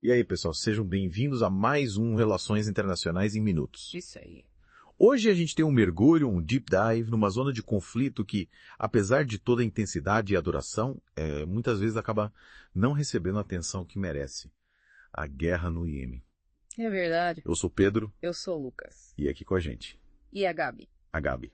E aí, pessoal, sejam bem-vindos a mais um Relações Internacionais em Minutos. Isso aí. Hoje a gente tem um mergulho, um deep dive numa zona de conflito que, apesar de toda a intensidade e adoração, muitas vezes acaba não recebendo a atenção que merece. A guerra no Iêmen. É verdade. Eu sou Pedro. Eu sou o Lucas. E aqui com a gente, E a Gabi? a Gabi.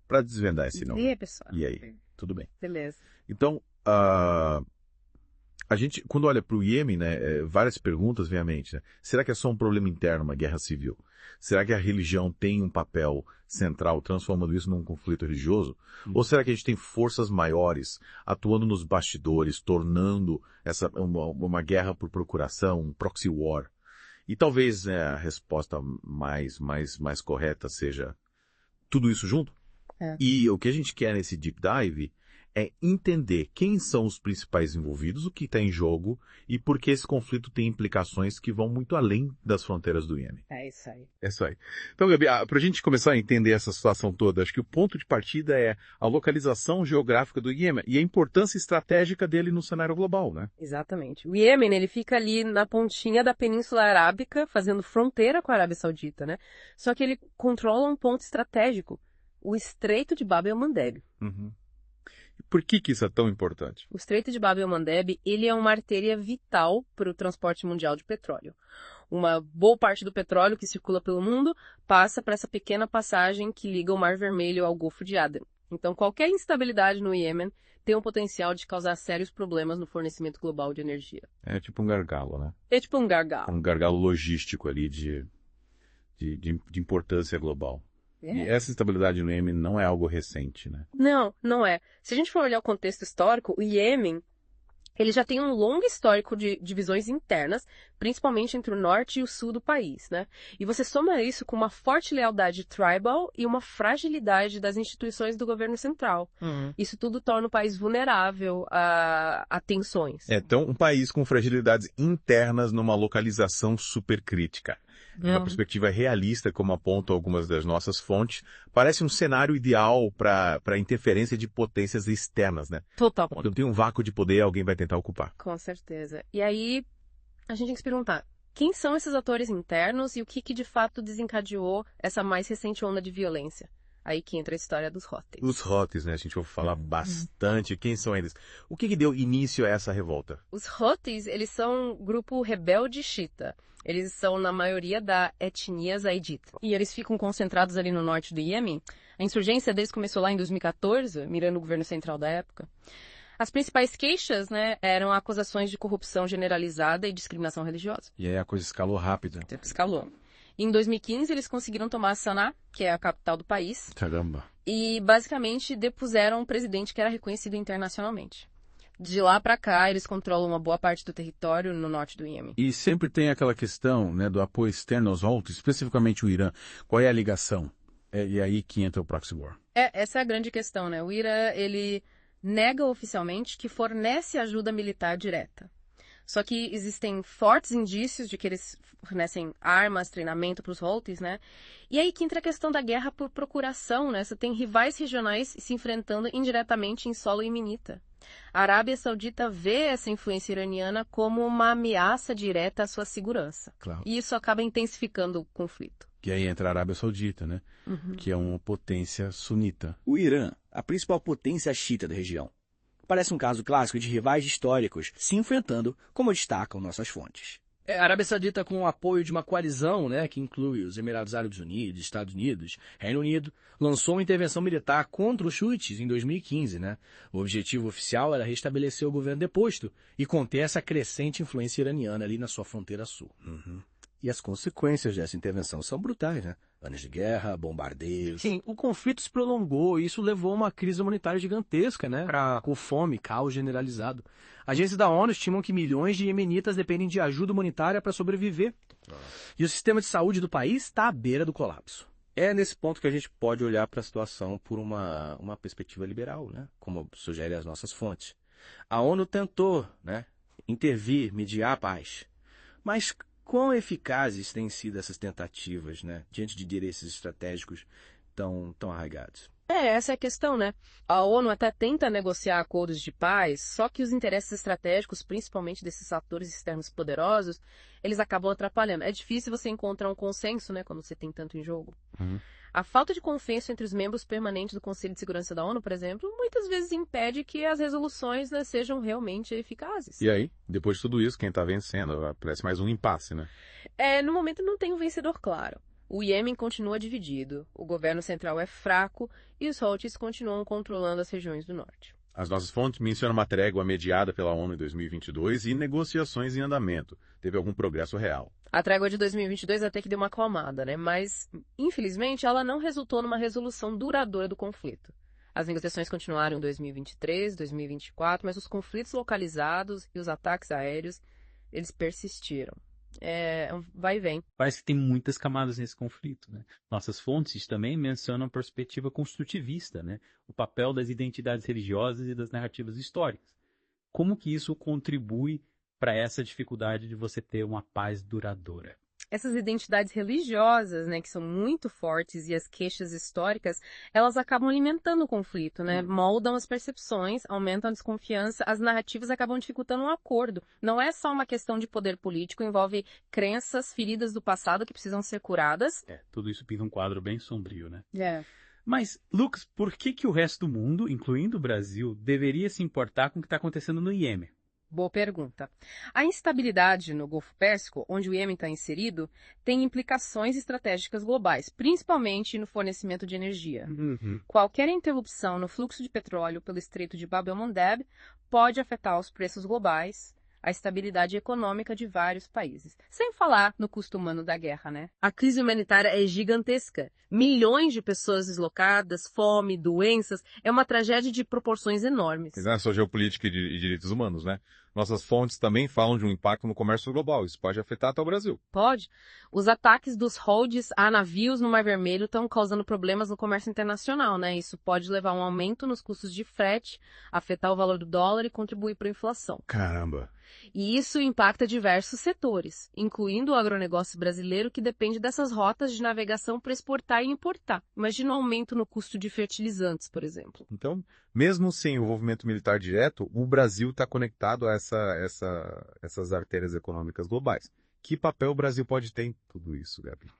Para desvendar esse E nome. aí, pessoal? E aí, tudo bem? Beleza. Então, a gente, quando olha para o Iêmen, né, várias perguntas vêm à mente. Né? Será que é só um problema interno, uma guerra civil? Será que a religião tem um papel central transformando isso num conflito religioso? Ou será que a gente tem forças maiores atuando nos bastidores, tornando essa uma guerra por procuração, um proxy war? E talvez a resposta mais correta seja tudo isso junto? É. E o que a gente quer nesse deep dive é entender quem são os principais envolvidos, o que está em jogo e por que esse conflito tem implicações que vão muito além das fronteiras do Iêmen. É isso aí. É isso aí. Então, Gabi, para a gente começar a entender essa situação toda, acho que o ponto de partida é a localização geográfica do Iêmen e a importância estratégica dele no cenário global, né? Exatamente. O Iêmen, ele fica ali na pontinha da Península Arábica, fazendo fronteira com a Arábia Saudita, né? Só que ele controla um ponto estratégico, o Estreito de Bab el-Mandeb. Uhum. E por que isso é tão importante? O Estreito de Bab el-Mandeb, ele é uma artéria vital para o transporte mundial de petróleo. Uma boa parte do petróleo que circula pelo mundo passa para essa pequena passagem que liga o Mar Vermelho ao Golfo de Aden. Então, qualquer instabilidade no Iêmen tem o potencial de causar sérios problemas no fornecimento global de energia. É tipo um gargalo, né? É tipo um gargalo. Um gargalo logístico ali de importância global. E essa estabilidade no Iêmen não é algo recente, né? Não, não é. Se a gente for olhar o contexto histórico, o Iêmen, ele já tem um longo histórico de divisões internas, principalmente entre o norte e o sul do país, né? E você soma isso com uma forte lealdade tribal e uma fragilidade das instituições do governo central. Isso tudo torna o país vulnerável a tensões. Então, um país com fragilidades internas numa localização supercrítica. Uma perspectiva realista, como apontam algumas das nossas fontes, parece um cenário ideal para interferência de potências externas, né? Total. Quando tem um vácuo de poder, alguém vai tentar ocupar. Com certeza. E aí, a gente tem que se perguntar, quem são esses atores internos e o que de fato desencadeou essa mais recente onda de violência? Aí que entra a história dos Houthis. Os Houthis, né? A gente vai falar bastante. Quem são eles? O que deu início a essa revolta? Os Houthis, eles são um grupo rebelde xiita. Eles são, na maioria, da etnia zaidita. E eles ficam concentrados ali no norte do Iêmen. A insurgência deles começou lá em 2014, mirando o governo central da época. As principais queixas, né, eram acusações de corrupção generalizada e discriminação religiosa. E aí a coisa escalou rápido. Escalou. Em 2015, eles conseguiram tomar Sanaa, que é a capital do país. Caramba. E, basicamente, depuseram um presidente que era reconhecido internacionalmente. De lá para cá, eles controlam uma boa parte do território no norte do Iêmen. E sempre tem aquela questão, né, do apoio externo aos Houthis, especificamente o Irã. Qual é a ligação? E aí que entra o proxy war. Essa é a grande questão, né? O Irã, ele nega oficialmente que fornece ajuda militar direta. Só que existem fortes indícios de que eles fornecem armas, treinamento para os Houthis, né? E aí que entra a questão da guerra por procuração, né? Você tem rivais regionais se enfrentando indiretamente em solo iemenita. A Arábia Saudita vê essa influência iraniana como uma ameaça direta à sua segurança. Claro. E isso acaba intensificando o conflito. Que aí entra a Arábia Saudita, né? Que é uma potência sunita. O Irã, a principal potência xiita da região. Parece um caso clássico de rivais históricos se enfrentando, como destacam nossas fontes. A Arábia Saudita, com o apoio de uma coalizão, né, que inclui os Emirados Árabes Unidos, Estados Unidos, Reino Unido, lançou uma intervenção militar contra os Houthis em 2015. Né? O objetivo oficial era restabelecer o governo deposto e conter essa crescente influência iraniana ali na sua fronteira sul. E as consequências dessa intervenção são brutais, né? Anos de guerra, bombardeios... Sim, o conflito se prolongou e isso levou a uma crise humanitária gigantesca, né? Com fome, caos generalizado. Agências da ONU estimam que milhões de iemenitas dependem de ajuda humanitária para sobreviver. E o sistema de saúde do país está à beira do colapso. É nesse ponto que a gente pode olhar para a situação por uma perspectiva liberal, né? Como sugerem as nossas fontes. A ONU tentou, né, intervir, mediar a paz. Mas quão eficazes têm sido essas tentativas, né, diante de interesses estratégicos tão arraigados? Essa é a questão, né? A ONU até tenta negociar acordos de paz, só que os interesses estratégicos, principalmente desses atores externos poderosos, eles acabam atrapalhando. É difícil você encontrar um consenso, né, quando você tem tanto em jogo. A falta de consenso entre os membros permanentes do Conselho de Segurança da ONU, por exemplo, muitas vezes impede que as resoluções, né, sejam realmente eficazes. E aí, depois de tudo isso, quem está vencendo? Parece mais um impasse, né? No momento não tem um vencedor claro. O Iêmen continua dividido, o governo central é fraco e os Houthis continuam controlando as regiões do norte. As nossas fontes mencionam uma trégua mediada pela ONU em 2022 e negociações em andamento. Teve algum progresso real? A trégua de 2022 até que deu uma acalmada, né? Mas, infelizmente, ela não resultou numa resolução duradoura do conflito. As negociações continuaram em 2023, 2024, mas os conflitos localizados e os ataques aéreos, eles persistiram. Vai e vem. Parece que tem muitas camadas nesse conflito, né? Nossas fontes também mencionam a perspectiva construtivista, né? O papel das identidades religiosas e das narrativas históricas. Como que isso contribui para essa dificuldade de você ter uma paz duradoura? Essas identidades religiosas, né, que são muito fortes, e as queixas históricas, elas acabam alimentando o conflito, né? Moldam as percepções, aumentam a desconfiança, as narrativas acabam dificultando um acordo. Não é só uma questão de poder político, envolve crenças, feridas do passado que precisam ser curadas. Tudo isso pinta um quadro bem sombrio, né? Mas, Lucas, por que o resto do mundo, incluindo o Brasil, deveria se importar com o que está acontecendo no Iêmen? Boa pergunta. A instabilidade no Golfo Pérsico, onde o Iêmen está inserido, tem implicações estratégicas globais, principalmente no fornecimento de energia. Qualquer interrupção no fluxo de petróleo pelo Estreito de Bab el-Mandeb pode afetar os preços globais, a estabilidade econômica de vários países. Sem falar no custo humano da guerra, né? A crise humanitária é gigantesca. Milhões de pessoas deslocadas, fome, doenças. É uma tragédia de proporções enormes. Não é só geopolítica e direitos humanos, né? Nossas fontes também falam de um impacto no comércio global. Isso pode afetar até o Brasil. Pode. Os ataques dos Houthis a navios no Mar Vermelho estão causando problemas no comércio internacional, né? Isso pode levar a um aumento nos custos de frete, afetar o valor do dólar e contribuir para a inflação. Caramba! E isso impacta diversos setores, incluindo o agronegócio brasileiro, que depende dessas rotas de navegação para exportar e importar. Imagina um aumento no custo de fertilizantes, por exemplo. Então, mesmo sem envolvimento militar direto, o Brasil está conectado a essas artérias econômicas globais. Que papel o Brasil pode ter em tudo isso, Gabi?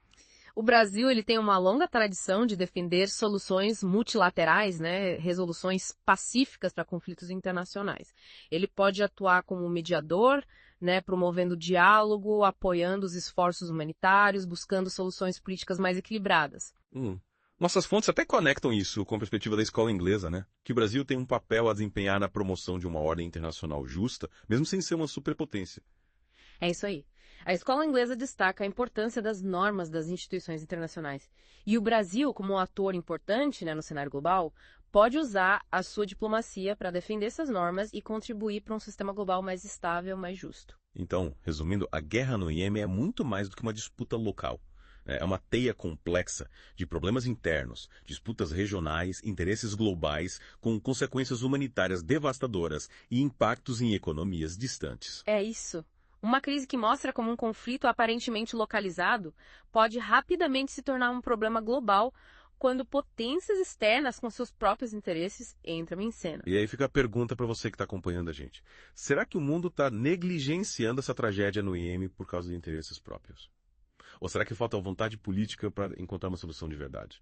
O Brasil ele tem uma longa tradição de defender soluções multilaterais, né, resoluções pacíficas para conflitos internacionais. Ele pode atuar como mediador, né, promovendo diálogo, apoiando os esforços humanitários, buscando soluções políticas mais equilibradas. Nossas fontes até conectam isso com a perspectiva da escola inglesa, né? Que o Brasil tem um papel a desempenhar na promoção de uma ordem internacional justa, mesmo sem ser uma superpotência. É isso aí. A escola inglesa destaca a importância das normas das instituições internacionais. E o Brasil, como um ator importante, né, no cenário global, pode usar a sua diplomacia para defender essas normas e contribuir para um sistema global mais estável, mais justo. Então, resumindo, a guerra no Iêmen é muito mais do que uma disputa local. É uma teia complexa de problemas internos, disputas regionais, interesses globais, com consequências humanitárias devastadoras e impactos em economias distantes. É isso. Uma crise que mostra como um conflito aparentemente localizado pode rapidamente se tornar um problema global quando potências externas com seus próprios interesses entram em cena. E aí fica a pergunta para você que está acompanhando a gente. Será que o mundo está negligenciando essa tragédia no Iêmen por causa de interesses próprios? Ou será que falta vontade política para encontrar uma solução de verdade?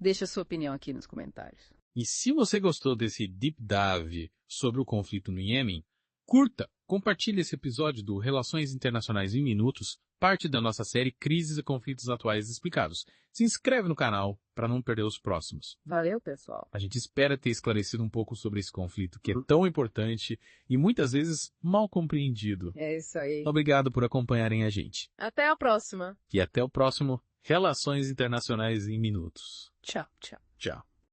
Deixa a sua opinião aqui nos comentários. E se você gostou desse deep dive sobre o conflito no Iêmen, curta, compartilhe esse episódio do Relações Internacionais em Minutos, parte da nossa série Crises e Conflitos Atuais Explicados. Se inscreve no canal para não perder os próximos. Valeu, pessoal. A gente espera ter esclarecido um pouco sobre esse conflito que é tão importante e muitas vezes mal compreendido. É isso aí. Obrigado por acompanharem a gente. Até a próxima. E até o próximo Relações Internacionais em Minutos. Tchau, tchau. Tchau.